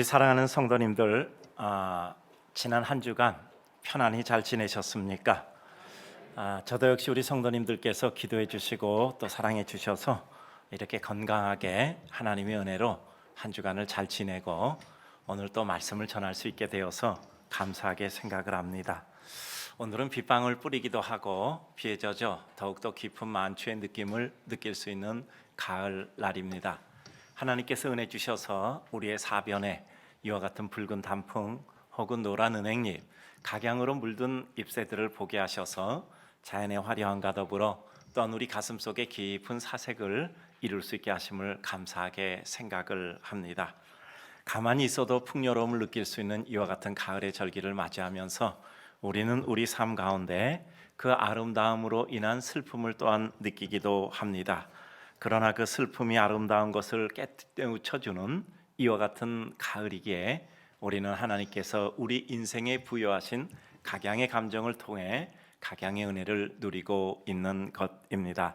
사랑하는 성도님들, 지난 한 주간 편안히 잘 지내셨습니까? 저도 역시 우리 성도님들께서 기도해 주시고 또 사랑해 주셔서 이렇게 건강하게 하나님의 은혜로 한 주간을 잘 지내고 오늘 또 말씀을 전할 수 있게 되어서 감사하게 생각을 합니다. 오늘은 빗방울 뿌리기도 하고 비에 젖어 더욱더 깊은 만추의 느낌을 느낄 수 있는 가을 날입니다. 하나님께서 은혜 주셔서 우리의 사변에 이와 같은 붉은 단풍 혹은 노란 은행잎, 각양으로 물든 잎새들을 보게 하셔서 자연의 화려함과 더불어 또한 우리 가슴 속에 깊은 사색을 이룰 수 있게 하심을 감사하게 생각을 합니다. 가만히 있어도 풍요로움을 느낄 수 있는 이와 같은 가을의 절기를 맞이하면서 우리는 우리 삶 가운데 그 아름다움으로 인한 슬픔을 또한 느끼기도 합니다. 그러나 그 슬픔이 아름다운 것을 깨우쳐주는 이와 같은 가을이기에 우리는 하나님께서 우리 인생에 부여하신 각양의 감정을 통해 각양의 은혜를 누리고 있는 것입니다.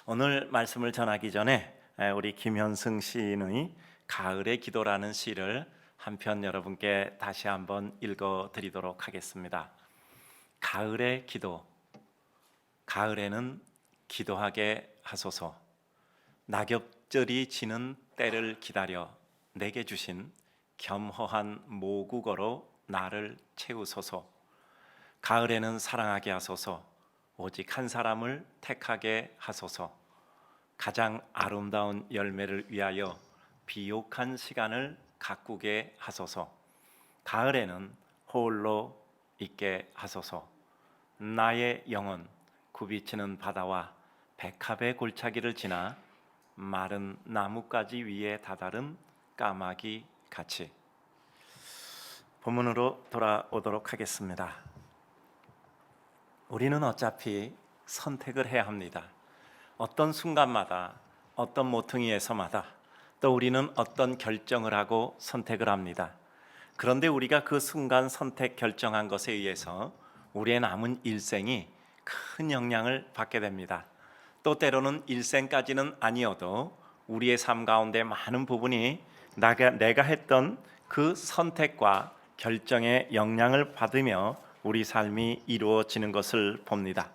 오늘 말씀을 전하기 전에 우리 김현승 시인의 가을의 기도라는 시를 한 편 여러분께 다시 한번 읽어드리도록 하겠습니다. 가을의 기도. 가을에는 기도하게 하소서. 낙엽들이 지는 때를 기다려 내게 주신 겸허한 모국어로 나를 채우소서. 가을에는 사랑하게 하소서. 오직 한 사람을 택하게 하소서. 가장 아름다운 열매를 위하여 비옥한 시간을 가꾸게 하소서. 가을에는 홀로 있게 하소서. 나의 영혼 굽이치는 바다와 백합의 골짜기를 지나 마른 나뭇가지 위에 다다른 까마귀 같이. 본문으로 돌아오도록 하겠습니다. 우리는 어차피 선택을 해야 합니다. 어떤 순간마다 어떤 모퉁이에서마다 또 우리는 어떤 결정을 하고 선택을 합니다. 그런데 우리가 그 순간 선택 결정한 것에 의해서 우리의 남은 일생이 큰 영향을 받게 됩니다. 또 때로는 일생까지는 아니어도 우리의 삶 가운데 많은 부분이 내가 했던 그 선택과 결정의 영향을 받으며 우리 삶이 이루어지는 것을 봅니다.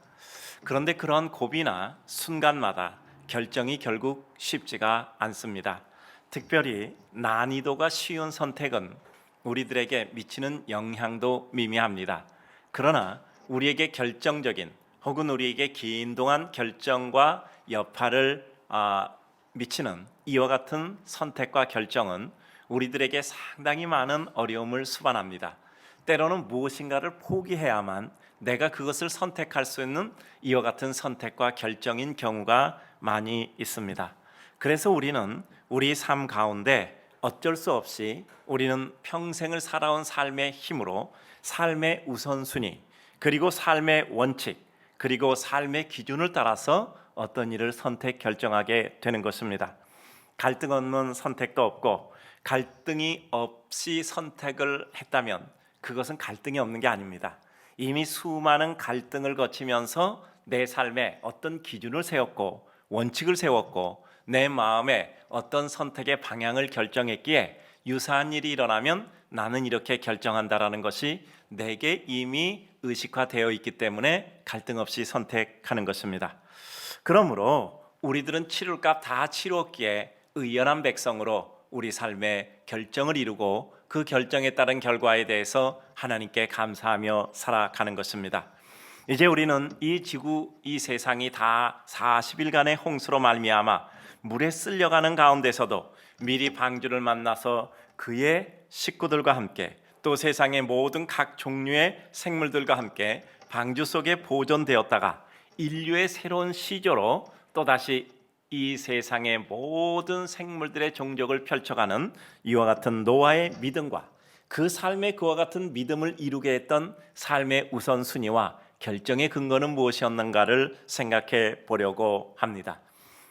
그런데 그런 고비나 순간마다 결정이 결국 쉽지가 않습니다. 특별히 난이도가 쉬운 선택은 우리들에게 미치는 영향도 미미합니다. 그러나 우리에게 결정적인 혹은 우리에게 긴 동안 결정과 여파를 미치는 이와 같은 선택과 결정은 우리들에게 상당히 많은 어려움을 수반합니다. 때로는 무엇인가를 포기해야만 내가 그것을 선택할 수 있는 이와 같은 선택과 결정인 경우가 많이 있습니다. 그래서 우리는 우리 삶 가운데 어쩔 수 없이 우리는 평생을 살아온 삶의 힘으로 삶의 우선순위 그리고 삶의 원칙 그리고 삶의 기준을 따라서 어떤 일을 선택 결정하게 되는 것입니다. 갈등 없는 선택도 없고 갈등이 없이 선택을 했다면 그것은 갈등이 없는 게 아닙니다. 이미 수많은 갈등을 거치면서 내 삶에 어떤 기준을 세웠고 원칙을 세웠고 내 마음에 어떤 선택의 방향을 결정했기에 유사한 일이 일어나면 나는 이렇게 결정한다라는 것이 내게 이미 의식화되어 있기 때문에 갈등 없이 선택하는 것입니다. 그러므로 우리들은 치룰 값 다 치루었기에 의연한 백성으로 우리 삶의 결정을 이루고 그 결정에 따른 결과에 대해서 하나님께 감사하며 살아가는 것입니다. 이제 우리는 이 지구, 이 세상이 다 40일간의 홍수로 말미암아 물에 쓸려가는 가운데서도 미리 방주를 만나서 그의 식구들과 함께 또 세상의 모든 각 종류의 생물들과 함께 방주 속에 보존되었다가 인류의 새로운 시조로 또다시 이 세상의 모든 생물들의 종족을 펼쳐가는 이와 같은 노아의 믿음과 그 삶의 그와 같은 믿음을 이루게 했던 삶의 우선순위와 결정의 근거는 무엇이었는가를 생각해 보려고 합니다.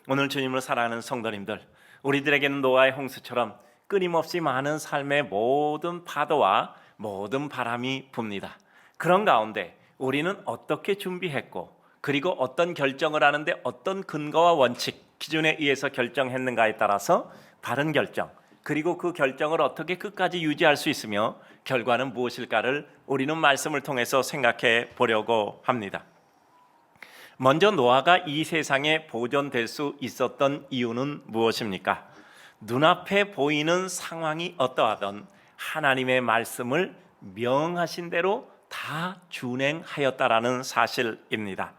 오늘 주님을 사랑하는 성도님들, 우리들에게는 노아의 홍수처럼 끊임없이 많은 삶의 모든 파도와 모든 바람이 붑니다. 그런 가운데 우리는 어떻게 준비했고 그리고 어떤 결정을 하는데 어떤 근거와 원칙, 기준에 의해서 결정했는가에 따라서 바른 결정, 그리고 그 결정을 어떻게 끝까지 유지할 수 있으며 결과는 무엇일까를 우리는 말씀을 통해서 생각해 보려고 합니다. 먼저 노아가 이 세상에 보존될 수 있었던 이유는 무엇입니까? 눈앞에 보이는 상황이 어떠하든 하나님의 말씀을 명하신 대로 다 준행하였다라는 사실입니다.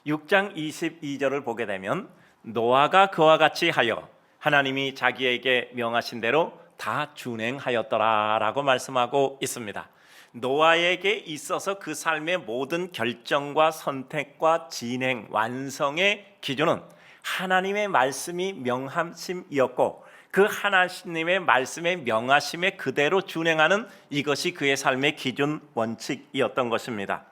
6장 22절을 보게 되면 노아가 그와 같이 하여 하나님이 자기에게 명하신 대로 다 준행하였더라라고 말씀하고 있습니다. 노아에게 있어서 그 삶의 모든 결정과 선택과 진행, 완성의 기준은 하나님의 말씀이 명하심이었고 그 하나님의 말씀의 명하심에 그대로 준행하는 이것이 그의 삶의 기준 원칙이었던 것입니다.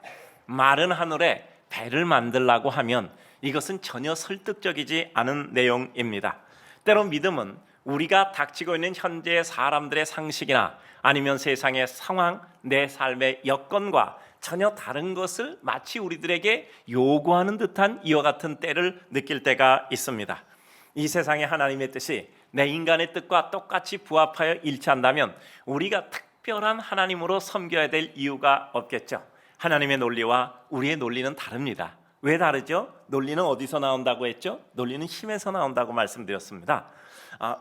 마른 하늘에 배를 만들라고 하면 이것은 전혀 설득적이지 않은 내용입니다. 때로 믿음은 우리가 닥치고 있는 현재의 사람들의 상식이나 아니면 세상의 상황, 내 삶의 여건과 전혀 다른 것을 마치 우리들에게 요구하는 듯한 이와 같은 때를 느낄 때가 있습니다. 이 세상의 하나님의 뜻이 내 인간의 뜻과 똑같이 부합하여 일치한다면 우리가 특별한 하나님으로 섬겨야 될 이유가 없겠죠. 하나님의 논리와 우리의 논리는 다릅니다. 왜 다르죠? 논리는 어디서 나온다고 했죠? 논리는 힘에서 나온다고 말씀드렸습니다.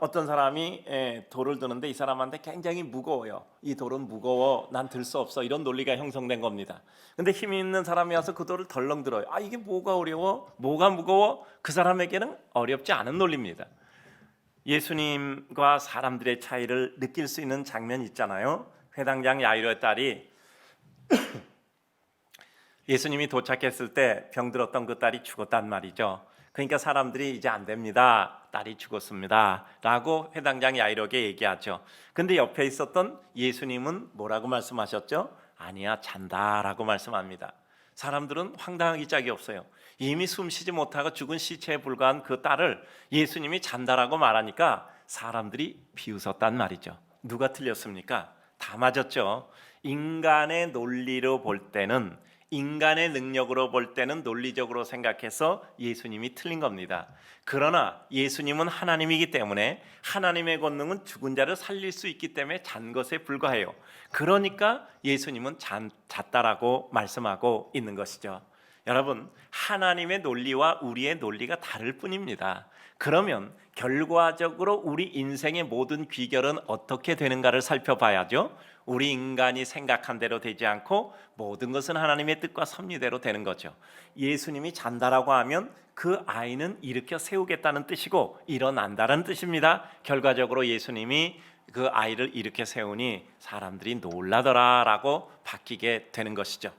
어떤 사람이 돌을 드는데 이 사람한테 굉장히 무거워요. 이 돌은 무거워, 난 들 수 없어. 이런 논리가 형성된 겁니다. 근데 힘이 있는 사람이 와서 그 돌을 덜렁 들어요. 이게 뭐가 어려워? 뭐가 무거워? 그 사람에게는 어렵지 않은 논리입니다. 예수님과 사람들의 차이를 느낄 수 있는 장면이 있잖아요. 회당장 야이로의 딸이 예수님이 도착했을 때 병들었던 그 딸이 죽었단 말이죠. 그러니까 사람들이 이제 안 됩니다, 딸이 죽었습니다 라고 회당장 야이로에게 얘기하죠. 근데 옆에 있었던 예수님은 뭐라고 말씀하셨죠? 아니야, 잔다 라고 말씀합니다. 사람들은 황당하기 짝이 없어요. 이미 숨쉬지 못하고 죽은 시체에 불과한 그 딸을 예수님이 잔다라고 말하니까 사람들이 비웃었단 말이죠. 누가 틀렸습니까? 다 맞았죠. 인간의 논리로 볼 때는, 인간의 능력으로 볼 때는 논리적으로 생각해서 예수님이 틀린 겁니다. 그러나 예수님은 하나님이기 때문에 하나님의 권능은 죽은 자를 살릴 수 있기 때문에 잔 것에 불과해요. 그러니까 예수님은 잤다라고 말씀하고 있는 것이죠. 여러분, 하나님의 논리와 우리의 논리가 다를 뿐입니다. 그러면 결과적으로 우리 인생의 모든 귀결은 어떻게 되는가를 살펴봐야죠. 우리 인간이 생각한 대로 되지 않고 모든 것은 하나님의 뜻과 섭리대로 되는 거죠. 예수님이 잔다라고 하면 그 아이는 일으켜 세우겠다는 뜻이고 일어난다는 뜻입니다. 결과적으로 예수님이 그 아이를 일으켜 세우니 사람들이 놀라더라라고 바뀌게 되는 것이죠.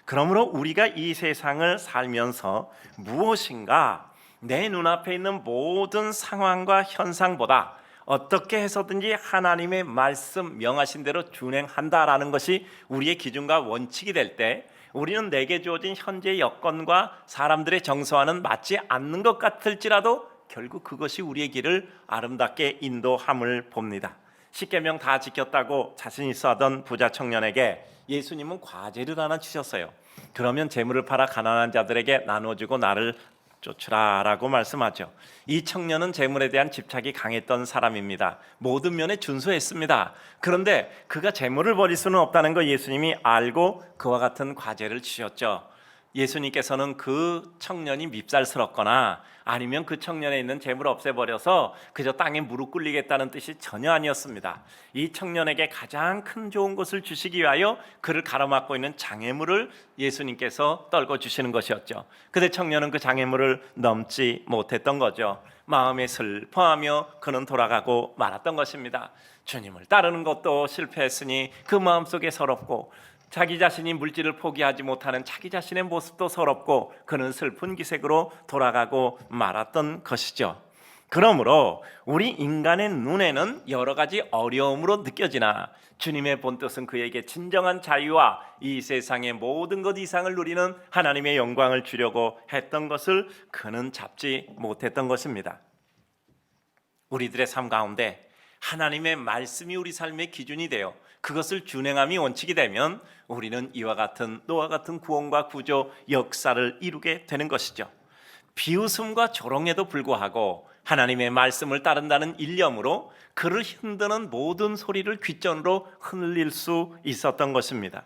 그러므로 우리가 이 세상을 살면서 무엇인가 내 눈앞에 있는 모든 상황과 현상보다 어떻게 해서든지 하나님의 말씀 명하신 대로 준행한다라는 것이 우리의 기준과 원칙이 될 때 우리는 내게 주어진 현재의 여건과 사람들의 정서와는 맞지 않는 것 같을지라도 결국 그것이 우리의 길을 아름답게 인도함을 봅니다. 십계명 다 지켰다고 자신 있어 하던 부자 청년에게 예수님은 과제를 하나 주셨어요. 그러면 재물을 팔아 가난한 자들에게 나눠주고 나를 쫓으라라고 말씀하죠. 이 청년은 재물에 대한 집착이 강했던 사람입니다. 모든 면에 준수했습니다. 그런데 그가 재물을 버릴 수는 없다는 거 예수님이 알고 그와 같은 과제를 주셨죠. 예수님께서는 그 청년이 밉살스럽거나 아니면 그 청년에 있는 재물을 없애버려서 그저 땅에 무릎 꿇리겠다는 뜻이 전혀 아니었습니다. 이 청년에게 가장 큰 좋은 것을 주시기 위하여 그를 가로막고 있는 장애물을 예수님께서 떨궈 주시는 것이었죠. 그런데 청년은 그 장애물을 넘지 못했던 거죠. 마음에 슬퍼하며 그는 돌아가고 말았던 것입니다. 주님을 따르는 것도 실패했으니 그 마음속에 서럽고 자기 자신이 물질을 포기하지 못하는 자기 자신의 모습도 서럽고 그는 슬픈 기색으로 돌아가고 말았던 것이죠. 그러므로 우리 인간의 눈에는 여러 가지 어려움으로 느껴지나 주님의 본뜻은 그에게 진정한 자유와 이 세상의 모든 것 이상을 누리는 하나님의 영광을 주려고 했던 것을 그는 잡지 못했던 것입니다. 우리들의 삶 가운데 하나님의 말씀이 우리 삶의 기준이 되어 그것을 준행함이 원칙이 되면 우리는 이와 같은 노아와 같은 구원과 구조 역사를 이루게 되는 것이죠. 비웃음과 조롱에도 불구하고 하나님의 말씀을 따른다는 일념으로 그를 흔드는 모든 소리를 귓전으로 흘릴 수 있었던 것입니다.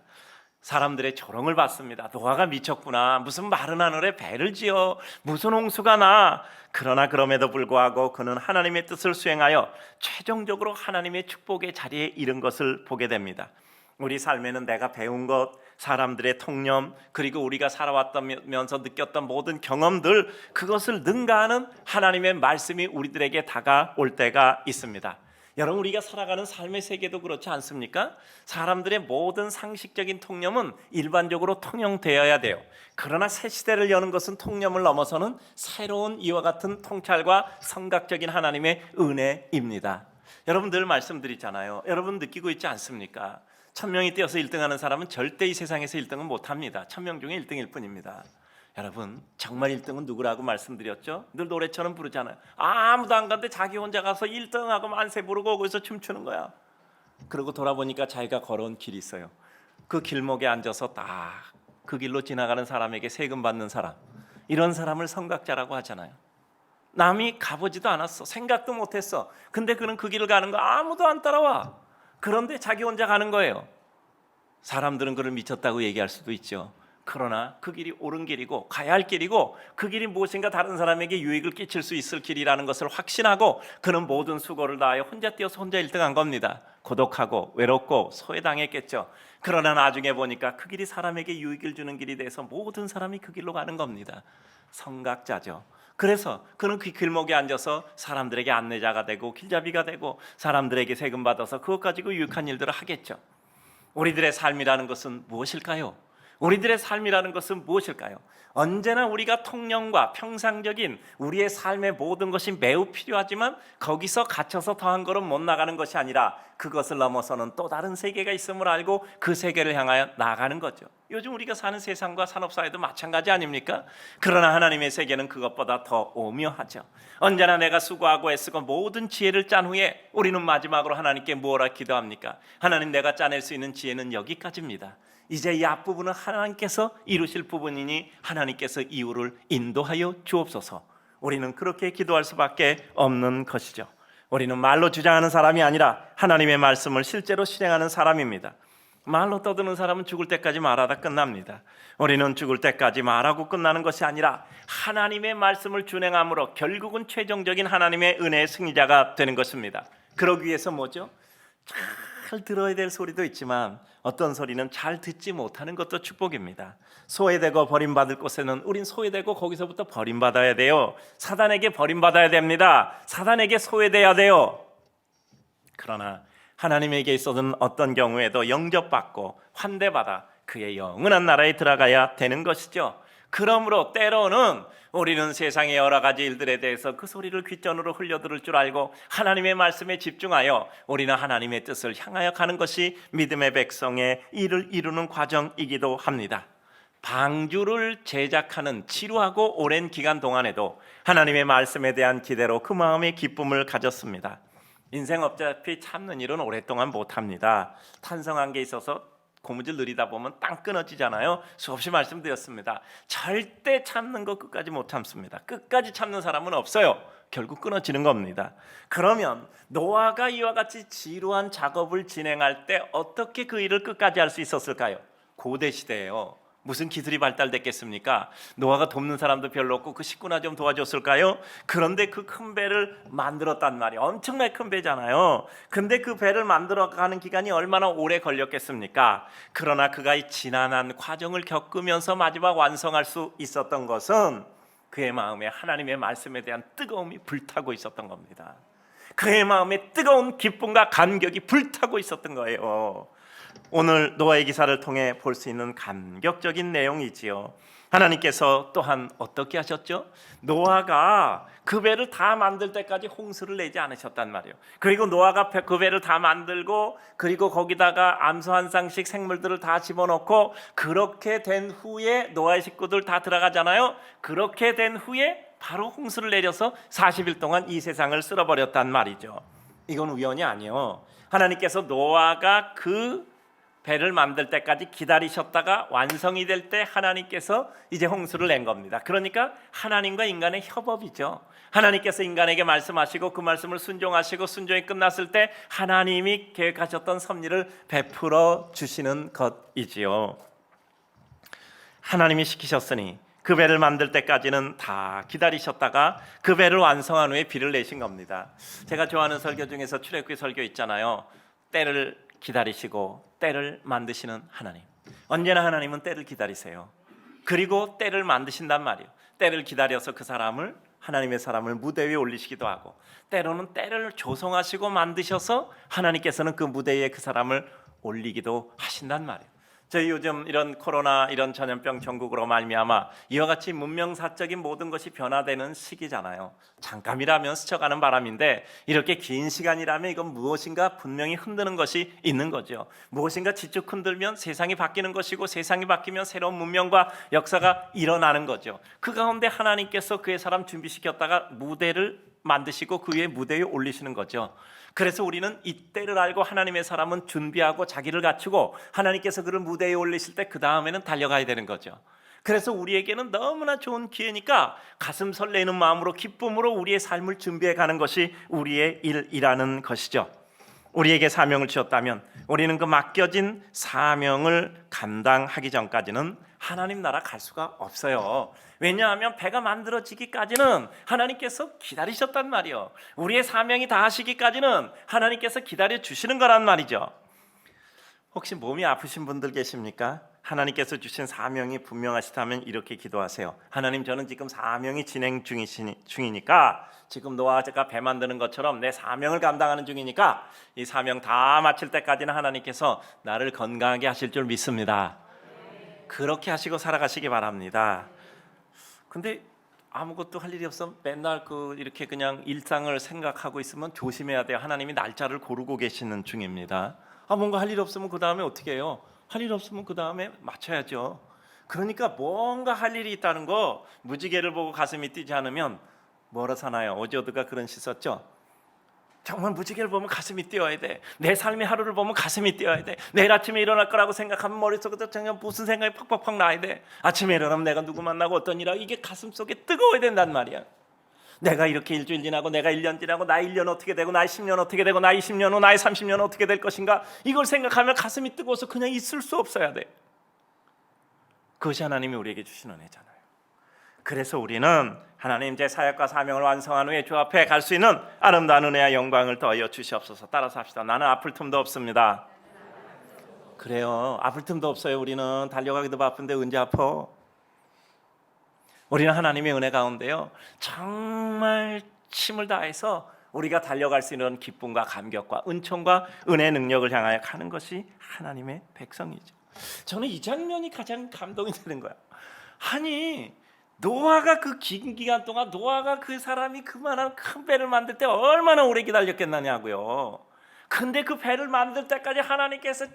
사람들의 조롱을 받습니다. 노아가 미쳤구나. 무슨 마른 하늘에 배를 지어 무슨 홍수가 나. 그러나 그럼에도 불구하고 그는 하나님의 뜻을 수행하여 최종적으로 하나님의 축복의 자리에 이른 것을 보게 됩니다. 우리 삶에는 내가 배운 것, 사람들의 통념, 그리고 우리가 살아왔다면서 느꼈던 모든 경험들, 그것을 능가하는 하나님의 말씀이 우리들에게 다가올 때가 있습니다. 여러분, 우리가 살아가는 삶의 세계도 그렇지 않습니까? 사람들의 모든 상식적인 통념은 일반적으로 통용되어야 돼요. 그러나 새 시대를 여는 것은 통념을 넘어서는 새로운 이와 같은 통찰과 성각적인 하나님의 은혜입니다. 여러분, 늘 말씀드리잖아요. 여러분 느끼고 있지 않습니까? 1000명이 뛰어서 1등하는 사람은 절대 이 세상에서 1등은 못합니다. 1000명 중에 1등일 뿐입니다. 여러분, 정말 1등은 누구라고 말씀드렸죠? 늘 노래처럼 부르잖아요. 아무도 안 갔는데 자기 혼자 가서 1등하고 만세 부르고 거기서 춤추는 거야. 그러고 돌아보니까 자기가 걸어온 길이 있어요. 그 길목에 앉아서 딱 그 길로 지나가는 사람에게 세금 받는 사람, 이런 사람을 성각자라고 하잖아요. 남이 가보지도 않았어. 생각도 못했어. 근데 그는 그 길을 가는 거 아무도 안 따라와. 그런데 자기 혼자 가는 거예요. 사람들은 그를 미쳤다고 얘기할 수도 있죠. 그러나 그 길이 옳은 길이고 가야 할 길이고 그 길이 무엇인가 다른 사람에게 유익을 끼칠 수 있을 길이라는 것을 확신하고 그는 모든 수고를 다하여 혼자 뛰어서 혼자 1등한 겁니다. 고독하고 외롭고 소외당했겠죠. 그러나 나중에 보니까 그 길이 사람에게 유익을 주는 길이 돼서 모든 사람이 그 길로 가는 겁니다. 성각자죠. 그래서 그는 그 길목에 앉아서 사람들에게 안내자가 되고 길잡이가 되고 사람들에게 세금 받아서 그것 가지고 유익한 일들을 하겠죠. 우리들의 삶이라는 것은 무엇일까요? 우리들의 삶이라는 것은 무엇일까요? 언제나 우리가 통념과 평상적인 우리의 삶의 모든 것이 매우 필요하지만 거기서 갇혀서 더한 걸음 못 나가는 것이 아니라 그것을 넘어서는 또 다른 세계가 있음을 알고 그 세계를 향하여 나아가는 거죠. 요즘 우리가 사는 세상과 산업사회도 마찬가지 아닙니까? 그러나 하나님의 세계는 그것보다 더 오묘하죠. 언제나 내가 수고하고 애쓰고 모든 지혜를 짠 후에 우리는 마지막으로 하나님께 무엇라 기도합니까? 하나님, 내가 짜낼 수 있는 지혜는 여기까지입니다. 이제 이 앞부분은 하나님께서 이루실 부분이니 하나님께서 이유를 인도하여 주옵소서. 우리는 그렇게 기도할 수밖에 없는 것이죠. 우리는 말로 주장하는 사람이 아니라 하나님의 말씀을 실제로 실행하는 사람입니다. 말로 떠드는 사람은 죽을 때까지 말하다 끝납니다. 우리는 죽을 때까지 말하고 끝나는 것이 아니라 하나님의 말씀을 준행함으로 결국은 최종적인 하나님의 은혜의 승리자가 되는 것입니다. 그러기 위해서 뭐죠? 잘 들어야 될 소리도 있지만 어떤 소리는 잘 듣지 못하는 것도 축복입니다. 소외되고 버림받을 곳에는 우린 소외되고 거기서부터 버림받아야 돼요. 사단에게 버림받아야 됩니다. 사단에게 소외돼야 돼요. 그러나 하나님에게 있어서는 어떤 경우에도 영접받고 환대받아 그의 영원한 나라에 들어가야 되는 것이죠. 그러므로 때로는 우리는 세상의 여러 가지 일들에 대해서 그 소리를 귓전으로 흘려들을 줄 알고 하나님의 말씀에 집중하여 우리는 하나님의 뜻을 향하여 가는 것이 믿음의 백성의 일을 이루는 과정이기도 합니다. 방주를 제작하는 지루하고 오랜 기간 동안에도 하나님의 말씀에 대한 기대로 그 마음의 기쁨을 가졌습니다. 인생 어차피 참는 일은 오랫동안 못합니다. 탄성한 게 있어서 고무줄 느리다 보면 땅 끊어지잖아요. 수없이 말씀드렸습니다. 절대 참는 거 끝까지 못 참습니다. 끝까지 참는 사람은 없어요. 결국 끊어지는 겁니다. 그러면 노아가 이와 같이 지루한 작업을 진행할 때 어떻게 그 일을 끝까지 할 수 있었을까요? 고대 시대예요. 무슨 기술이 발달됐겠습니까? 노아가 돕는 사람도 별로 없고 그 식구나 좀 도와줬을까요? 그런데 그 큰 배를 만들었단 말이에요. 엄청나게 큰 배잖아요. 근데 그 배를 만들어가는 기간이 얼마나 오래 걸렸겠습니까? 그러나 그가 이 지난한 과정을 겪으면서 마지막 완성할 수 있었던 것은 그의 마음에 하나님의 말씀에 대한 뜨거움이 불타고 있었던 겁니다. 그의 마음에 뜨거운 기쁨과 감격이 불타고 있었던 거예요. 오늘 노아의 기사를 통해 볼 수 있는 감격적인 내용이지요. 하나님께서 또한 어떻게 하셨죠? 노아가 그 배를 다 만들 때까지 홍수를 내지 않으셨단 말이에요. 그리고 노아가 그 배를 다 만들고 그리고 거기다가 암소 한 쌍씩 생물들을 다 집어넣고 그렇게 된 후에 노아의 식구들 다 들어가잖아요. 그렇게 된 후에 바로 홍수를 내려서 40일 동안 이 세상을 쓸어버렸단 말이죠. 이건 우연이 아니에요. 하나님께서 노아가 그 배를 만들 때까지 기다리셨다가 완성이 될 때 하나님께서 이제 홍수를 낸 겁니다. 그러니까 하나님과 인간의 협업이죠. 하나님께서 인간에게 말씀하시고 그 말씀을 순종하시고 순종이 끝났을 때 하나님이 계획하셨던 섭리를 베풀어 주시는 것이지요. 하나님이 시키셨으니 그 배를 만들 때까지는 다 기다리셨다가 그 배를 완성한 후에 비를 내신 겁니다. 제가 좋아하는 설교 중에서 출애굽기 설교 있잖아요. 때를 기다리시고 때를 만드시는 하나님. 언제나 하나님은 때를 기다리세요. 그리고 때를 만드신단 말이에요. 때를 기다려서 그 사람을, 하나님의 사람을 무대 위에 올리시기도 하고, 때로는 때를 조성하시고 만드셔서 하나님께서는 그 무대 위에 그 사람을 올리기도 하신단 말이에요. 저희 요즘 이런 코로나, 이런 전염병 전국으로 말미암아 이와 같이 문명사적인 모든 것이 변화되는 시기잖아요. 잠깐이라면 스쳐가는 바람인데 이렇게 긴 시간이라면 이건 무엇인가 분명히 흔드는 것이 있는 거죠. 무엇인가 지쭉 흔들면 세상이 바뀌는 것이고, 세상이 바뀌면 새로운 문명과 역사가 일어나는 거죠. 그 가운데 하나님께서 그의 사람 준비시켰다가 무대를 만드시고 그 위에 무대 위에 올리시는 거죠. 그래서 우리는 이때를 알고 하나님의 사람은 준비하고 자기를 갖추고 하나님께서 그를 무대에 올리실 때 그 다음에는 달려가야 되는 거죠. 그래서 우리에게는 너무나 좋은 기회니까 가슴 설레는 마음으로 기쁨으로 우리의 삶을 준비해 가는 것이 우리의 일이라는 것이죠. 우리에게 사명을 주었다면 우리는 그 맡겨진 사명을 감당하기 전까지는 하나님 나라 갈 수가 없어요. 왜냐하면 배가 만들어지기까지는 하나님께서 기다리셨단 말이요. 우리의 사명이 다 하시기까지는 하나님께서 기다려 주시는 거란 말이죠. 혹시 몸이 아프신 분들 계십니까? 하나님께서 주신 사명이 분명하시다면 이렇게 기도하세요. 하나님, 저는 지금 사명이 진행 중이니까, 지금 노아가 배 만드는 것처럼 내 사명을 감당하는 중이니까 이 사명 다 마칠 때까지는 하나님께서 나를 건강하게 하실 줄 믿습니다. 그렇게 하시고 살아가시기 바랍니다. 근데 아무것도 할 일이 없어 맨날 이렇게 그냥 일상을 생각하고 있으면 조심해야 돼요. 하나님이 날짜를 고르고 계시는 중입니다. 뭔가 할 일 없으면 그 다음에 어떻게 해요? 할 일 없으면 그 다음에 맞춰야죠. 그러니까 뭔가 할 일이 있다는 거, 무지개를 보고 가슴이 뛰지 않으면 뭐라 사나요? 오조드가 그런 시 썼죠. 정말 무지개를 보면 가슴이 뛰어야 돼. 내 삶의 하루를 보면 가슴이 뛰어야 돼. 내일 아침에 일어날 거라고 생각하면 머릿속에서 정말 무슨 생각이 팍팍팍 나야 돼. 아침에 일어나면 내가 누구 만나고 어떤 일하고, 이게 가슴속에 뜨거워야 된단 말이야. 내가 이렇게 일주일 지나고, 내가 1년 지나고, 나의 1년 어떻게 되고, 나의 10년 어떻게 되고, 나의 20년 후, 나의 30년 어떻게 될 것인가, 이걸 생각하면 가슴이 뜨거워서 그냥 있을 수 없어야 돼. 그것이 하나님이 우리에게 주신 은혜잖아요. 그래서 우리는 하나님 제 사역과 사명을 완성한 후에 주 앞에 갈 수 있는 아름다운 은혜와 영광을 더하여 주시옵소서. 따라서 합시다. 나는 아플 틈도 없습니다. 그래요. 아플 틈도 없어요. 우리는 달려가기도 바쁜데 언제 아파? 우리는 하나님의 은혜 가운데요, 정말 힘을 다해서 우리가 달려갈 수 있는 기쁨과 감격과 은총과 은혜의 능력을 향하여 가는 것이 하나님의 백성이죠. 저는 이 장면이 가장 감동이 되는 거야. 아니, 노아가 그 긴 기간 동안, 노아가 그 사람이 그만한 큰 배를 만들 때 얼마나 오래 기다렸겠느냐고요. 근데 그 배를 만들 때까지 하나님께서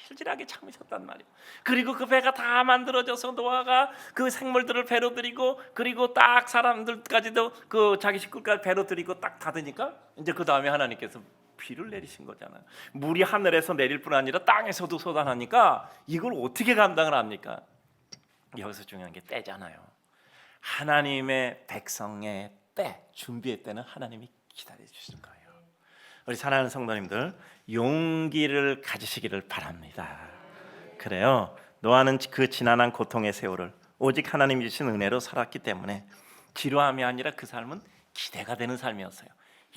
질질하게 참으셨단 말이에요. 그리고 그 배가 다 만들어져서 노아가 그 생물들을 배로 들이고, 그리고 딱 사람들까지도 그 자기 식구까지 배로 들이고 딱 닫으니까 이제 그 다음에 하나님께서 비를 내리신 거잖아요. 물이 하늘에서 내릴 뿐 아니라 땅에서도 쏟아나니까 이걸 어떻게 감당을 합니까? 여기서 중요한 게 때잖아요. 하나님의 백성의 때, 준비의 때는 하나님이 기다려 주시는 거예요. 우리 사랑하는 성도님들, 용기를 가지시기를 바랍니다. 그래요. 노아는 그 지난한 고통의 세월을 오직 하나님이 주신 은혜로 살았기 때문에 지루함이 아니라 그 삶은 기대가 되는 삶이었어요.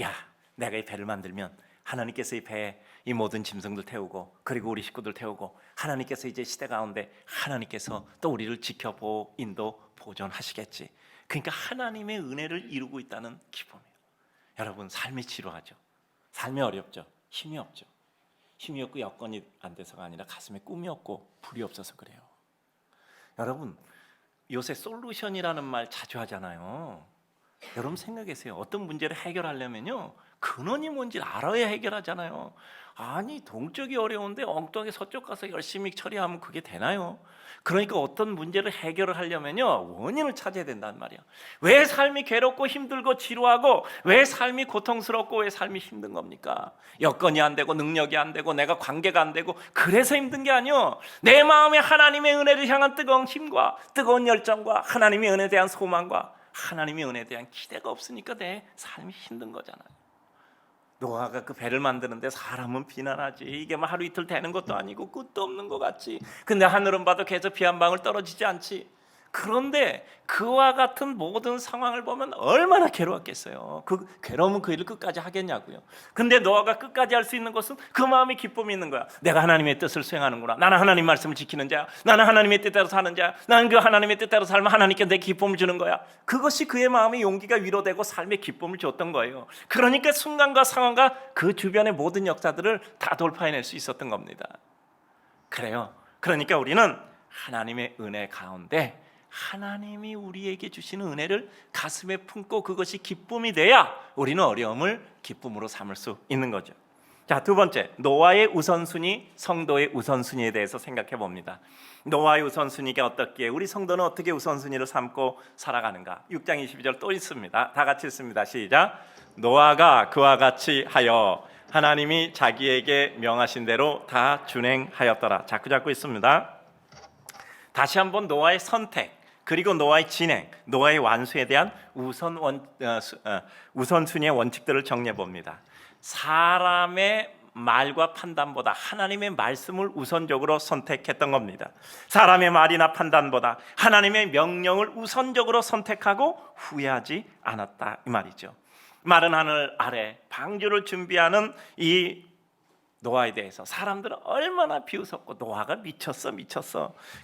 야, 내가 이 배를 만들면 하나님께서 이 배에 이 모든 짐승들 태우고, 그리고 우리 식구들 태우고, 하나님께서 이제 시대 가운데 하나님께서 또 우리를 지켜보고 인도 보존하시겠지. 그러니까 하나님의 은혜를 이루고 있다는 기쁨이에요. 여러분, 삶이 지루하죠. 삶이 어렵죠. 힘이 없죠. 힘이 없고 여건이 안 돼서가 아니라 가슴에 꿈이 없고 불이 없어서 그래요. 여러분, 요새 솔루션이라는 말 자주 하잖아요. 여러분 생각하세요. 어떤 문제를 해결하려면요, 근원이 뭔지 알아야 해결하잖아요. 아니 동쪽이 어려운데 엉뚱하게 서쪽 가서 열심히 처리하면 그게 되나요? 그러니까 어떤 문제를 해결을 하려면요 원인을 찾아야 된단 말이야. 왜 삶이 괴롭고 힘들고 지루하고 왜 삶이 고통스럽고 왜 삶이 힘든 겁니까? 여건이 안 되고 능력이 안 되고 내가 관계가 안 되고 그래서 힘든 게 아니요, 내 마음에 하나님의 은혜를 향한 뜨거운 힘과 뜨거운 열정과 하나님의 은혜에 대한 소망과 하나님의 은혜에 대한 기대가 없으니까 내 삶이 힘든 거잖아요. 노아가 그 배를 만드는데 사람은 비난하지. 이게 뭐 하루 이틀 되는 것도 아니고 끝도 없는 것 같지. 근데 하늘은 봐도 계속 비 한 방울 떨어지지 않지. 그런데 그와 같은 모든 상황을 보면 얼마나 괴로웠겠어요. 그 괴로움은 그 일을 끝까지 하겠냐고요. 근데 노아가 끝까지 할 수 있는 것은 그 마음에 기쁨이 있는 거야. 내가 하나님의 뜻을 수행하는구나. 나는 하나님 말씀을 지키는 자야. 나는 하나님의 뜻대로 사는 자야. 나는 그 하나님의 뜻대로 살면 하나님께 내 기쁨을 주는 거야. 그것이 그의 마음의 용기가 위로되고 삶의 기쁨을 줬던 거예요. 그러니까 순간과 상황과 그 주변의 모든 역사들을 다 돌파해낼 수 있었던 겁니다. 그래요. 그러니까 우리는 하나님의 은혜 가운데 하나님이 우리에게 주시는 은혜를 가슴에 품고 그것이 기쁨이 돼야 우리는 어려움을 기쁨으로 삼을 수 있는 거죠. 자, 두 번째, 노아의 우선순위, 성도의 우선순위에 대해서 생각해 봅니다. 노아의 우선순위가 어떻기에 우리 성도는 어떻게 우선순위를 삼고 살아가는가? 6장 22절 또 있습니다. 다 같이 읽습니다. 시작. 노아가 그와 같이 하여 하나님이 자기에게 명하신 대로 다 준행하였더라. 자꾸 있습니다. 다시 한번 노아의 선택, 그리고 노아의 진행, 노아의 완수에 대한 우선순위의 원칙들을 정리해 봅니다. 사람의 말과 판단보다 하나님의 말씀을 우선적으로 선택했던 겁니다. 사람의 말이나 판단보다 하나님의 명령을 우선적으로 선택하고 후회하지 않았다 이 말이죠. 마른 하늘 아래 방주를 준비하는 이 노아에 대해서 사람들은 얼마나 비웃었고, 노아가 미쳤어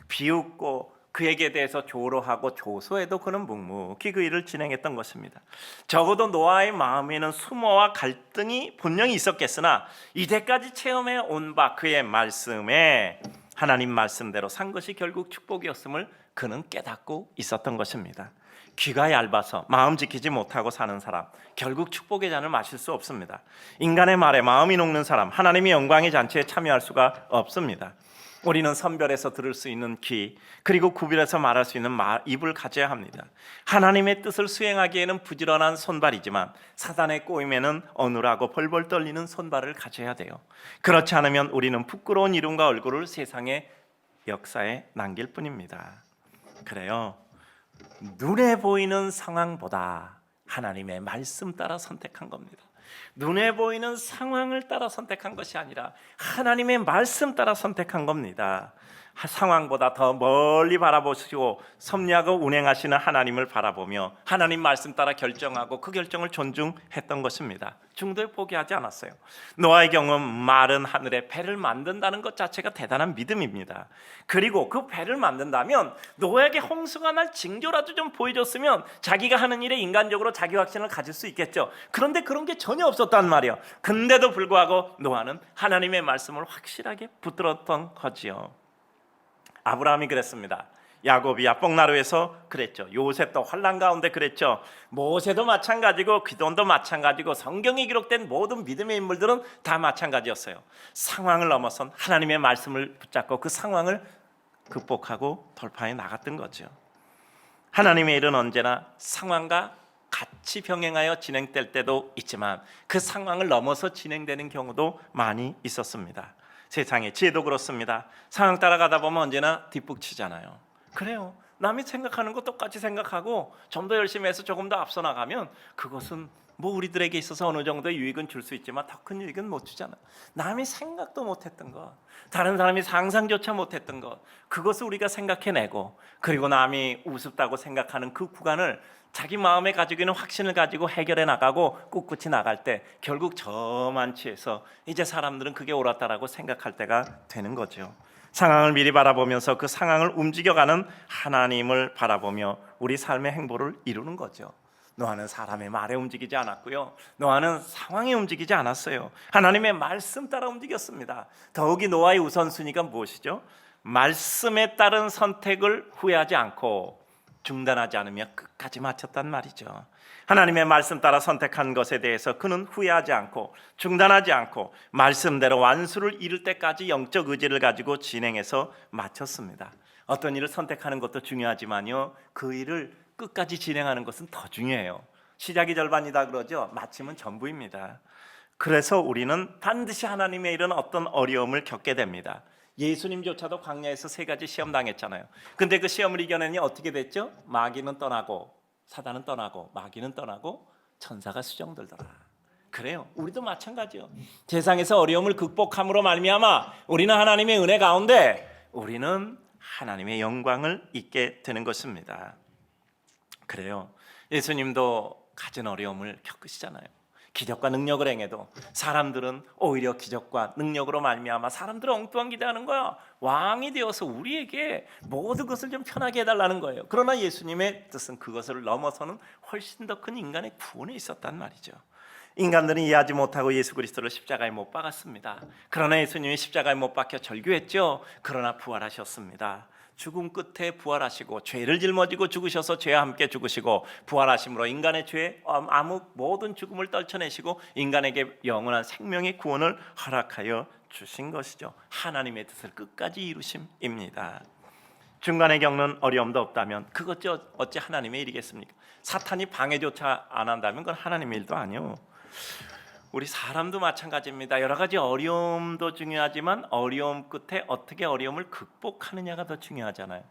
비웃고 그에게 대해서 조로하고 조소해도 그는 묵묵히 그 일을 진행했던 것입니다. 적어도 노아의 마음에는 수모와 갈등이 분명히 있었겠으나 이때까지 체험해 온 바 그의 말씀에 하나님 말씀대로 산 것이 결국 축복이었음을 그는 깨닫고 있었던 것입니다. 귀가 얇아서 마음 지키지 못하고 사는 사람, 결국 축복의 잔을 마실 수 없습니다. 인간의 말에 마음이 녹는 사람, 하나님의 영광의 잔치에 참여할 수가 없습니다. 우리는 선별해서 들을 수 있는 귀, 그리고 구별해서 말할 수 있는 입을 가져야 합니다. 하나님의 뜻을 수행하기에는 부지런한 손발이지만 사단의 꼬임에는 어눌하고 벌벌 떨리는 손발을 가져야 돼요. 그렇지 않으면 우리는 부끄러운 이름과 얼굴을 세상의 역사에 남길 뿐입니다. 그래요, 눈에 보이는 상황보다 하나님의 말씀 따라 선택한 겁니다. 눈에 보이는 상황을 따라 선택한 것이 아니라 하나님의 말씀 따라 선택한 겁니다. 상황보다 더 멀리 바라보시고 섭리하고 운행하시는 하나님을 바라보며 하나님 말씀 따라 결정하고 그 결정을 존중했던 것입니다. 중도에 포기하지 않았어요. 노아의 경우는 마른 하늘에 배를 만든다는 것 자체가 대단한 믿음입니다. 그리고 그 배를 만든다면 노아에게 홍수가 날 징조라도 좀 보여줬으면 자기가 하는 일에 인간적으로 자기 확신을 가질 수 있겠죠. 그런데 그런 게 전혀 없었단 말이에요. 근데도 불구하고 노아는 하나님의 말씀을 확실하게 붙들었던 거지요. 아브라함이 그랬습니다. 야곱이 야복나루에서 그랬죠. 요셉도 환난 가운데 그랬죠. 모세도 마찬가지고 기도원도 마찬가지고 성경에 기록된 모든 믿음의 인물들은 다 마찬가지였어요. 상황을 넘어선 하나님의 말씀을 붙잡고 그 상황을 극복하고 돌파해 나갔던 거죠. 하나님의 일은 언제나 상황과 같이 병행하여 진행될 때도 있지만 그 상황을 넘어서 진행되는 경우도 많이 있었습니다. 세상의 지혜도 그렇습니다. 상황 따라가다 보면 언제나 뒷북치잖아요. 그래요. 남이 생각하는 거 똑같이 생각하고 좀 더 열심히 해서 조금 더 앞서 나가면 그것은 뭐 우리들에게 있어서 어느 정도의 유익은 줄 수 있지만 더 큰 유익은 못 주잖아. 남이 생각도 못했던 것, 다른 사람이 상상조차 못했던 것, 그것을 우리가 생각해내고 그리고 남이 우습다고 생각하는 그 구간을 자기 마음에 가지고 있는 확신을 가지고 해결해 나가고 꿋꿋이 나갈 때 결국 저만치에서 이제 사람들은 그게 옳았다라고 생각할 때가 되는 거죠. 상황을 미리 바라보면서 그 상황을 움직여가는 하나님을 바라보며 우리 삶의 행보를 이루는 거죠. 노아는 사람의 말에 움직이지 않았고요. 노아는 상황에 움직이지 않았어요. 하나님의 말씀 따라 움직였습니다. 더욱이 노아의 우선순위가 무엇이죠? 말씀에 따른 선택을 후회하지 않고 중단하지 않으며 끝까지 마쳤단 말이죠. 하나님의 말씀 따라 선택한 것에 대해서 그는 후회하지 않고 중단하지 않고 말씀대로 완수를 이룰 때까지 영적 의지를 가지고 진행해서 마쳤습니다. 어떤 일을 선택하는 것도 중요하지만요, 그 일을 끝까지 진행하는 것은 더 중요해요. 시작이 절반이다 그러죠. 마침은 전부입니다. 그래서 우리는 반드시 하나님의 일은 어떤 어려움을 겪게 됩니다. 예수님조차도 광야에서 3가지 시험 당했잖아요. 근데 그 시험을 이겨내니 어떻게 됐죠? 마귀는 떠나고 사단은 떠나고 마귀는 떠나고 천사가 수정들더라. 그래요. 우리도 마찬가지요. 세상에서 어려움을 극복함으로 말미암아 우리는 하나님의 은혜 가운데 우리는 하나님의 영광을 잊게 되는 것입니다. 그래요. 예수님도 가진 어려움을 겪으시잖아요. 기적과 능력을 행해도 사람들은 오히려 기적과 능력으로 말미암아 사람들은 엉뚱한 기대하는 거야. 왕이 되어서 우리에게 모든 것을 좀 편하게 해달라는 거예요. 그러나 예수님의 뜻은 그것을 넘어서는 훨씬 더 큰 인간의 구원에 있었단 말이죠. 인간들은 이해하지 못하고 예수 그리스도를 십자가에 못 박았습니다. 그러나 예수님이 십자가에 못 박혀 절규했죠. 그러나 부활하셨습니다. 죽음 끝에 부활하시고 죄를 짊어지고 죽으셔서 죄와 함께 죽으시고 부활하심으로 인간의 죄 암흑 모든 죽음을 떨쳐내시고 인간에게 영원한 생명의 구원을 허락하여 주신 것이죠. 하나님의 뜻을 끝까지 이루심입니다. 중간에 겪는 어려움도 없다면 그것 어찌 하나님의 일이겠습니까? 사탄이 방해조차 안 한다면 그건 하나님의 일도 아니요. 우리 사람도 마찬가지입니다. 여러 가지 어려움도 중요하지만 어려움 끝에 어떻게 어려움을 극복하느냐가 더 중요하잖아요.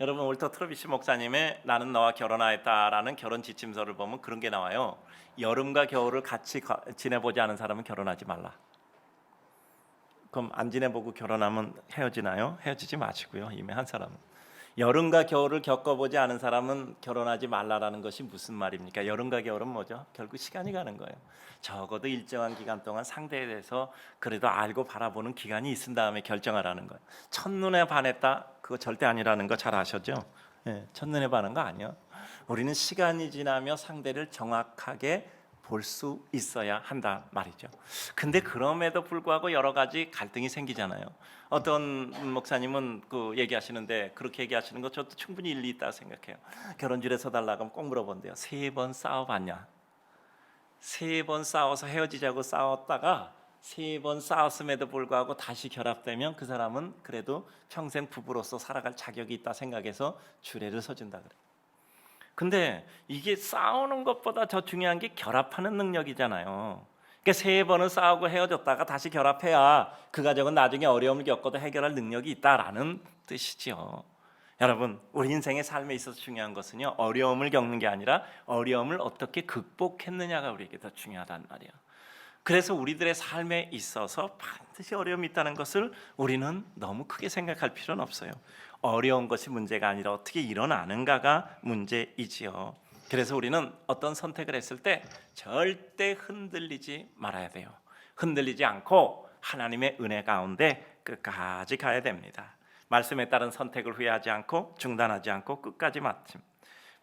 여러분 올터 트러비시 목사님의 나는 너와 결혼하였다라는 결혼 지침서를 보면 그런 게 나와요. 여름과 겨울을 같이 지내보지 않은 사람은 결혼하지 말라. 그럼 안 지내보고 결혼하면 헤어지나요? 헤어지지 마시고요. 이미 한 사람은. 여름과 겨울을 겪어보지 않은 사람은 결혼하지 말라라는 것이 무슨 말입니까? 여름과 겨울은 뭐죠? 결국 시간이 가는 거예요. 적어도 일정한 기간 동안 상대에 대해서 그래도 알고 바라보는 기간이 있은 다음에 결정하라는 거예요. 첫눈에 반했다? 그거 절대 아니라는 거 잘 아셨죠? 네, 첫눈에 반한 거 아니에요. 우리는 시간이 지나며 상대를 정확하게 볼 수 있어야 한다 말이죠. 근데 그럼에도 불구하고 여러 가지 갈등이 생기잖아요. 어떤 목사님은 그 얘기하시는데 그렇게 얘기하시는 것 저도 충분히 일리 있다고 생각해요. 결혼줄에 서달라고 하면 꼭 물어본대요. 3번 싸워봤냐? 3번 싸워서 헤어지자고 싸웠다가 3번 싸웠음에도 불구하고 다시 결합되면 그 사람은 그래도 평생 부부로서 살아갈 자격이 있다 생각해서 주례를 서준다 그래요. 근데 이게 싸우는 것보다 더 중요한 게 결합하는 능력이잖아요. 그러니까 3번은 싸우고 헤어졌다가 다시 결합해야 그 가정은 나중에 어려움을 겪어도 해결할 능력이 있다라는 뜻이죠. 여러분, 우리 인생의 삶에 있어서 중요한 것은요, 어려움을 겪는 게 아니라 어려움을 어떻게 극복했느냐가 우리에게 더 중요하단 말이에요. 그래서 우리들의 삶에 있어서 반드시 어려움이 있다는 것을 우리는 너무 크게 생각할 필요는 없어요. 어려운 것이 문제가 아니라 어떻게 일어나는가가 문제이지요. 그래서 우리는 어떤 선택을 했을 때 절대 흔들리지 말아야 돼요. 흔들리지 않고 하나님의 은혜 가운데 끝까지 가야 됩니다. 말씀에 따른 선택을 후회하지 않고 중단하지 않고 끝까지 마침.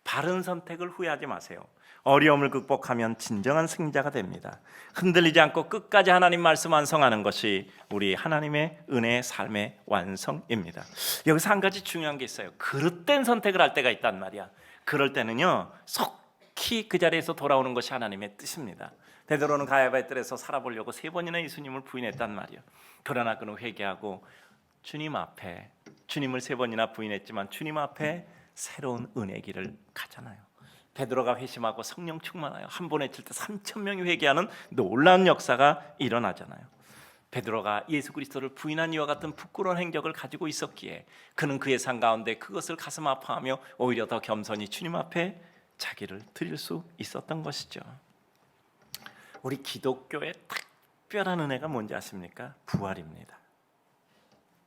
바른 선택을 후회하지 마세요. 어려움을 극복하면 진정한 승자가 됩니다. 흔들리지 않고 끝까지 하나님 말씀 완성하는 것이 우리 하나님의 은혜의 삶의 완성입니다. 여기서 한 가지 중요한 게 있어요. 그릇된 선택을 할 때가 있단 말이야. 그럴 때는요, 속히 그 자리에서 돌아오는 것이 하나님의 뜻입니다. 베드로는 가야바의 뜰에서 살아보려고 3번이나 예수님을 부인했단 말이에요. 그러나 그는 회개하고 주님 앞에, 주님을 3번이나 부인했지만 주님 앞에 새로운 은혜 길을 가잖아요. 베드로가 회심하고 성령 충만하여 한 번에 칠 때 3,000명이 회개하는 놀라운 역사가 일어나잖아요. 베드로가 예수 그리스도를 부인한 이와 같은 부끄러운 행적을 가지고 있었기에 그는 그의 삶 가운데 그것을 가슴 아파하며 오히려 더 겸손히 주님 앞에 자기를 드릴 수 있었던 것이죠. 우리 기독교의 특별한 은혜가 뭔지 아십니까? 부활입니다.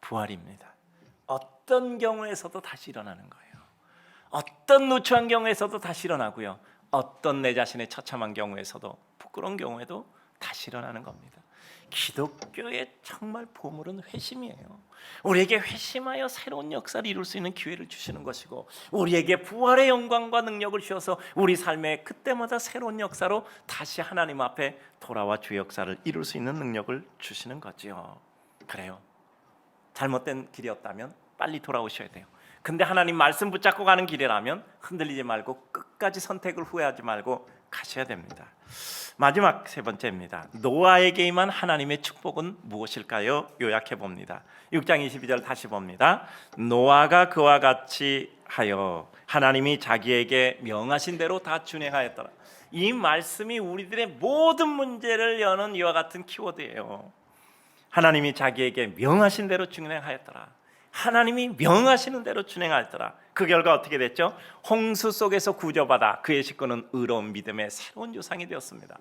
부활입니다. 어떤 경우에서도 다시 일어나는 거예요. 어떤 누추한 경우에서도 다시 일어나고요. 어떤 내 자신의 처참한 경우에서도 부끄러운 경우에도 다시 일어나는 겁니다. 기독교의 정말 보물은 회심이에요. 우리에게 회심하여 새로운 역사를 이룰 수 있는 기회를 주시는 것이고 우리에게 부활의 영광과 능력을 주셔서 우리 삶에 그때마다 새로운 역사로 다시 하나님 앞에 돌아와 주의 역사를 이룰 수 있는 능력을 주시는 거지요. 그래요. 잘못된 길이었다면 빨리 돌아오셔야 돼요. 근데 하나님 말씀 붙잡고 가는 길이라면 흔들리지 말고 끝까지 선택을 후회하지 말고 가셔야 됩니다. 마지막 세 번째입니다. 노아에게 임한 하나님의 축복은 무엇일까요? 요약해 봅니다. 6장 22절 다시 봅니다. 노아가 그와 같이 하여 하나님이 자기에게 명하신 대로 다 준행하였더라. 이 말씀이 우리들의 모든 문제를 여는 이와 같은 키워드예요. 하나님이 자기에게 명하신 대로 준행하였더라. 하나님이 명하시는 대로 준행하였더라. 그 결과 어떻게 됐죠? 홍수 속에서 구조받아 그의 식구는 의로운 믿음의 새로운 유상이 되었습니다.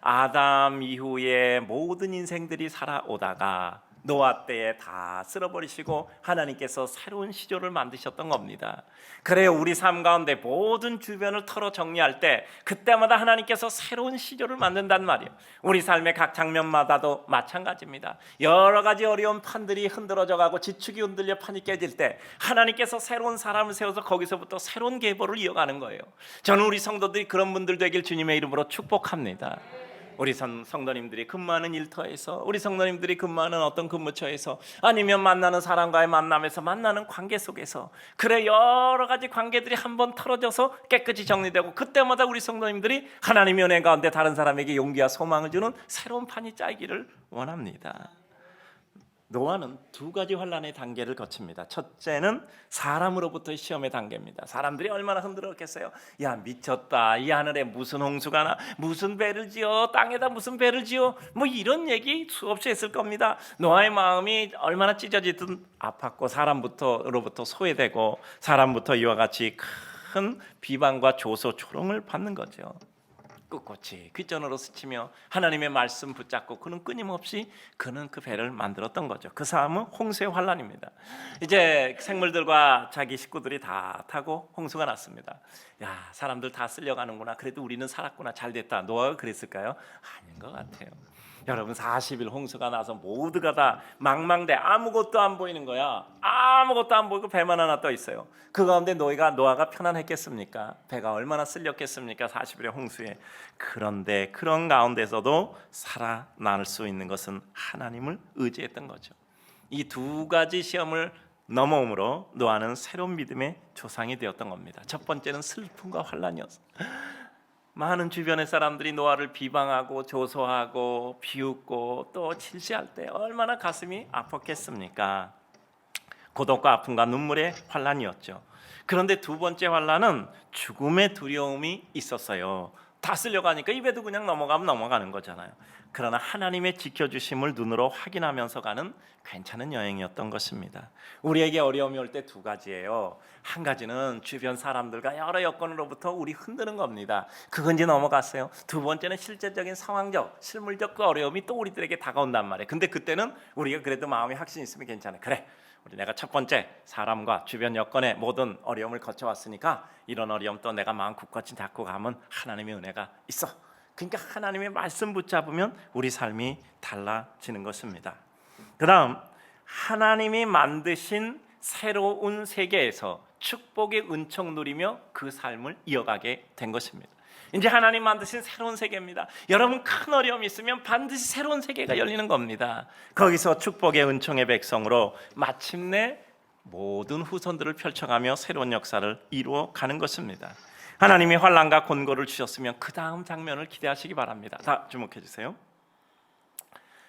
아담 이후에 모든 인생들이 살아오다가 노아 때에 다 쓸어버리시고 하나님께서 새로운 시조를 만드셨던 겁니다. 그래요, 우리 삶 가운데 모든 주변을 털어 정리할 때 그때마다 하나님께서 새로운 시조를 만든단 말이에요. 우리 삶의 각 장면마다도 마찬가지입니다. 여러 가지 어려운 판들이 흔들어져 가고 지축이 흔들려 판이 깨질 때 하나님께서 새로운 사람을 세워서 거기서부터 새로운 계보를 이어가는 거예요. 저는 우리 성도들이 그런 분들 되길 주님의 이름으로 축복합니다. 우리 성도님들이 근무하는 일터에서, 우리 성도님들이 근무하는 어떤 근무처에서, 아니면 만나는 사람과의 만남에서, 만나는 관계 속에서, 그래 여러 가지 관계들이 한번 털어져서 깨끗이 정리되고 그때마다 우리 성도님들이 하나님의 은혜 가운데 다른 사람에게 용기와 소망을 주는 새로운 판이 짜이기를 원합니다. 노아는 두 가지 환난의 단계를 거칩니다. 첫째는 사람으로부터의 시험의 단계입니다. 사람들이 얼마나 흔들었겠어요. 야, 미쳤다, 이 하늘에 무슨 홍수가 나, 무슨 배를 지어, 땅에다 무슨 배를 지어, 뭐 이런 얘기 수없이 했을 겁니다. 노아의 마음이 얼마나 찢어지든 아팠고 사람으로부터 소외되고 사람부터 이와 같이 큰 비방과 조소 조롱을 받는 거죠. 꿋꿋이 귓전으로 스치며 하나님의 말씀 붙잡고 그는 끊임없이 그는 그 배를 만들었던 거죠. 그 삶은 홍수의 환란입니다. 이제 생물들과 자기 식구들이 다 타고 홍수가 났습니다. 야, 사람들 다 쓸려가는구나. 그래도 우리는 살았구나. 잘 됐다. 노아가 그랬을까요? 아닌 것 같아요. 여러분, 40일 홍수가 나서 모두가 다 망망대, 아무것도 안 보이는 거야. 아무것도 안 보이고 배만 하나 떠 있어요. 그 가운데 노아가 편안했겠습니까? 배가 얼마나 쓸렸겠습니까? 40일의 홍수에. 그런데 그런 가운데서도 살아날 수 있는 것은 하나님을 의지했던 거죠. 이 두 가지 시험을 넘어옴으로 노아는 새로운 믿음의 조상이 되었던 겁니다. 첫 번째는 슬픔과 환난이었어요. 많은 주변의 사람들이 노아를 비방하고 조소하고 비웃고 또 질시할 때 얼마나 가슴이 아팠겠습니까? 고독과 아픔과 눈물의 환난이었죠. 그런데 두 번째 환난은 죽음의 두려움이 있었어요. 다 쓸려가니까 입에도 그냥 넘어가면 넘어가는 거잖아요. 그러나 하나님의 지켜주심을 눈으로 확인하면서 가는 괜찮은 여행이었던 것입니다. 우리에게 어려움이 올 때 두 가지예요. 한 가지는 주변 사람들과 여러 여건으로부터 우리 흔드는 겁니다. 그건 이제 넘어갔어요. 두 번째는 실제적인 상황적, 실물적 그 어려움이 또 우리들에게 다가온단 말이에요. 근데 그때는 우리가 그래도 마음에 확신이 있으면 괜찮아요. 그래, 우리 내가 첫 번째 사람과 주변 여건의 모든 어려움을 거쳐왔으니까 이런 어려움 또 내가 마음 굳건히 잡고 가면 하나님의 은혜가 있어. 그러니까 하나님의 말씀 붙잡으면 우리 삶이 달라지는 것입니다. 그 다음, 하나님이 만드신 새로운 세계에서 축복의 은총 누리며 그 삶을 이어가게 된 것입니다. 이제 하나님 만드신 새로운 세계입니다. 여러분, 큰 어려움이 있으면 반드시 새로운 세계가 열리는 겁니다. 거기서 축복의 은총의 백성으로 마침내 모든 후손들을 펼쳐가며 새로운 역사를 이루어가는 것입니다. 하나님이 환난과 곤고를 주셨으면 그 다음 장면을 기대하시기 바랍니다. 다 주목해 주세요.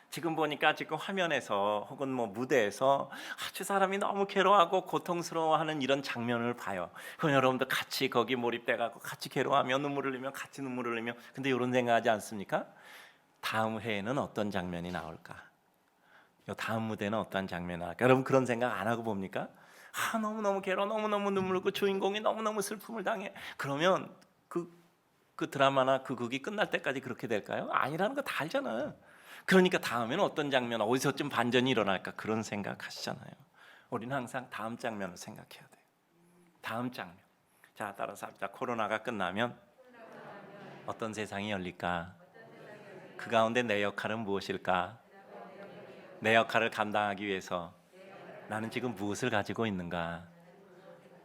지금 보니까 지금 화면에서 혹은 뭐 무대에서 아주 사람이 너무 괴로워하고 고통스러워하는 이런 장면을 봐요. 그럼 여러분들 같이 거기 몰입돼가지고 같이 괴로워하며 눈물을 흘리며 같이 눈물을 흘리며, 근데 이런 생각하지 않습니까? 다음 회에는 어떤 장면이 나올까? 다음 무대는 어떤 장면이 나올까? 여러분 그런 생각 안 하고 봅니까? 너무너무 괴로워, 너무너무 눈물 흘고 주인공이 너무너무 슬픔을 당해. 그러면 그 드라마나 그 극이 끝날 때까지 그렇게 될까요? 아니라는 거 다 알잖아요. 그러니까 다음에는 어떤 장면, 어디서쯤 반전이 일어날까, 그런 생각 하시잖아요. 우리는 항상 다음 장면을 생각해야 돼요. 다음 장면. 자, 따라서 합시다. 코로나가 끝나면 어떤 세상이 열릴까? 그 가운데 내 역할은 무엇일까? 내 역할을 감당하기 위해서 나는 지금 무엇을 가지고 있는가?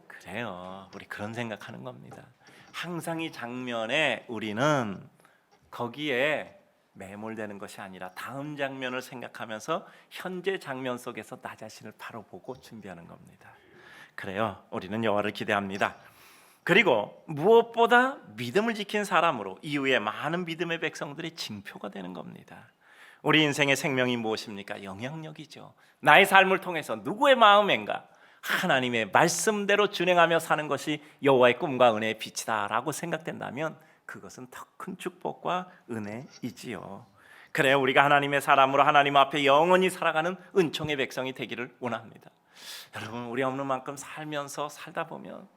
그래요. 우리 그런 생각하는 겁니다. 항상 이 장면에 우리는 거기에 매몰되는 것이 아니라 다음 장면을 생각하면서 현재 장면 속에서 나 자신을 바로 보고 준비하는 겁니다. 그래요. 우리는 여호와를 기대합니다. 그리고 무엇보다 믿음을 지킨 사람으로 이후에 많은 믿음의 백성들의 징표가 되는 겁니다. 우리 인생의 생명이 무엇입니까? 영향력이죠. 나의 삶을 통해서 누구의 마음인가? 하나님의 말씀대로 준행하며 사는 것이 여호와의 꿈과 은혜의 빛이다라고 생각된다면 그것은 더 큰 축복과 은혜이지요. 그래야 우리가 하나님의 사람으로 하나님 앞에 영원히 살아가는 은총의 백성이 되기를 원합니다. 여러분, 우리 없는 만큼 살다 보면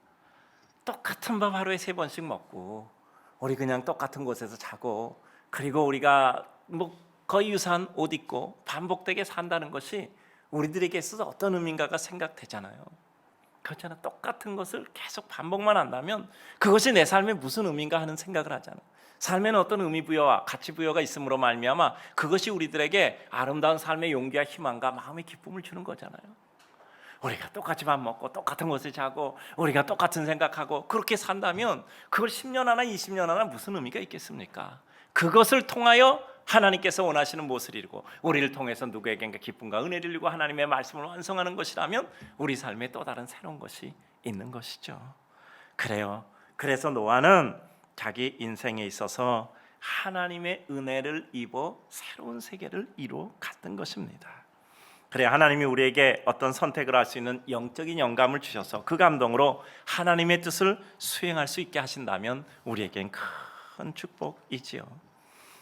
똑같은 밥 하루에 3번씩 먹고 우리 그냥 똑같은 곳에서 자고 그리고 우리가 거의 유사한 옷 입고 반복되게 산다는 것이 우리들에게 있어서 어떤 의미인가가 생각되잖아요. 그렇잖아. 똑같은 것을 계속 반복만 한다면 그것이 내 삶에 무슨 의미인가 하는 생각을 하잖아. 삶에는 어떤 의미 부여와 가치 부여가 있음으로 말미암아 그것이 우리들에게 아름다운 삶의 용기와 희망과 마음의 기쁨을 주는 거잖아요. 우리가 똑같이 밥 먹고 똑같은 곳에 자고 우리가 똑같은 생각하고 그렇게 산다면 그걸 10년 하나 20년 하나 무슨 의미가 있겠습니까? 그것을 통하여 하나님께서 원하시는 무엇을 이루고 우리를 통해서 누구에겐가 기쁨과 은혜를 이루고 하나님의 말씀을 완성하는 것이라면 우리 삶에 또 다른 새로운 것이 있는 것이죠. 그래요. 그래서 노아는 자기 인생에 있어서 하나님의 은혜를 입어 새로운 세계를 이루어 갔던 것입니다. 그래, 하나님이 우리에게 어떤 선택을 할 수 있는 영적인 영감을 주셔서 그 감동으로 하나님의 뜻을 수행할 수 있게 하신다면 우리에겐 큰 축복이지요.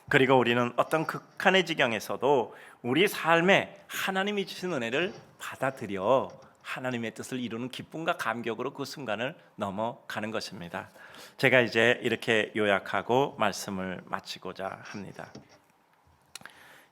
그리고 우리는 어떤 극한의 지경에서도 우리 삶에 하나님이 주신 은혜를 받아들여 하나님의 뜻을 이루는 기쁨과 감격으로 그 순간을 넘어가는 것입니다. 제가 이제 이렇게 요약하고 말씀을 마치고자 합니다.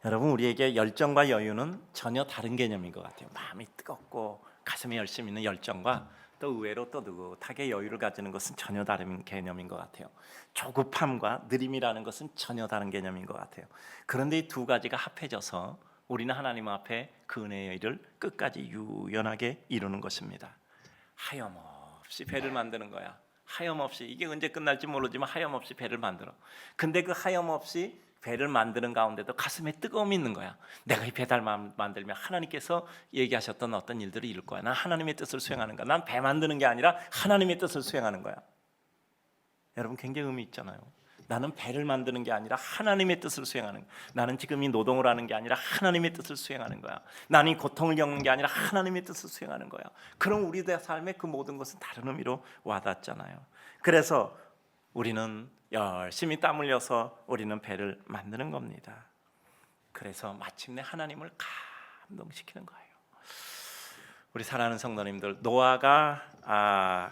여러분, 우리에게 열정과 여유는 전혀 다른 개념인 것 같아요. 마음이 뜨겁고 가슴에 열심히 있는 열정과 또 의외로 또 느긋하게 여유를 가지는 것은 전혀 다른 개념인 것 같아요. 조급함과 느림이라는 것은 전혀 다른 개념인 것 같아요. 그런데 이 두 가지가 합해져서 우리는 하나님 앞에 그 은혜의 일을 끝까지 유연하게 이루는 것입니다. 하염없이 배를 만드는 거야. 하염없이, 이게 언제 끝날지 모르지만 하염없이 배를 만들어. 근데 그 하염없이 배를 만드는 가운데도 가슴에 뜨거움이 있는 거야. 내가 이 배달 만들면 하나님께서 얘기하셨던 어떤 일들을 이룰 거야. 난 하나님의 뜻을 수행하는 거야. 난 배 만드는 게 아니라 하나님의 뜻을 수행하는 거야. 여러분, 굉장히 의미 있잖아요. 나는 배를 만드는 게 아니라 하나님의 뜻을 수행하는 거야. 나는 지금 이 노동을 하는 게 아니라 하나님의 뜻을 수행하는 거야. 나는 이 고통을 겪는 게 아니라 하나님의 뜻을 수행하는 거야. 그럼 우리의 삶의 그 모든 것은 다른 의미로 와닿잖아요. 그래서 우리는 열심히 땀 흘려서 우리는 배를 만드는 겁니다. 그래서 마침내 하나님을 감동시키는 거예요. 우리 사랑하는 성도님들, 노아가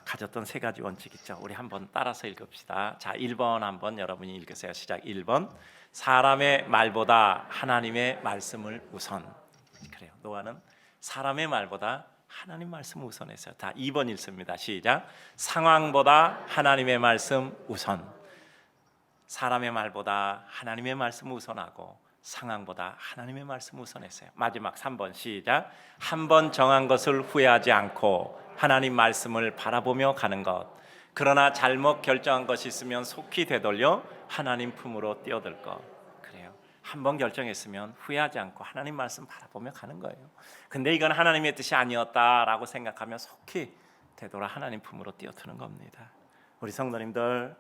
가졌던 3가지 원칙 있죠. 우리 한번 따라서 읽읍시다. 자, 1번 한번 여러분이 읽으세요. 시작. 1번, 사람의 말보다 하나님의 말씀을 우선. 그래요. 노아는 사람의 말보다 하나님 말씀 우선했어요. 다 2번 읽습니다. 시작. 상황보다 하나님의 말씀 우선. 사람의 말보다 하나님의 말씀 우선하고 상황보다 하나님의 말씀 우선했어요. 마지막 3번 시작. 한 번 정한 것을 후회하지 않고 하나님 말씀을 바라보며 가는 것. 그러나 잘못 결정한 것이 있으면 속히 되돌려 하나님 품으로 뛰어들 것. 그래요. 한 번 결정했으면 후회하지 않고 하나님 말씀 바라보며 가는 거예요. 근데 이건 하나님의 뜻이 아니었다라고 생각하며 속히 되돌아 하나님 품으로 뛰어드는 겁니다. 우리 성도님들,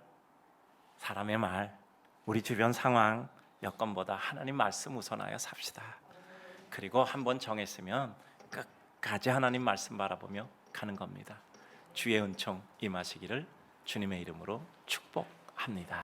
사람의 말, 우리 주변 상황, 여건보다 하나님 말씀 우선하여 삽시다. 그리고 한번 정했으면 끝까지 하나님 말씀 바라보며 가는 겁니다. 주의 은총 임하시기를 주님의 이름으로 축복합니다.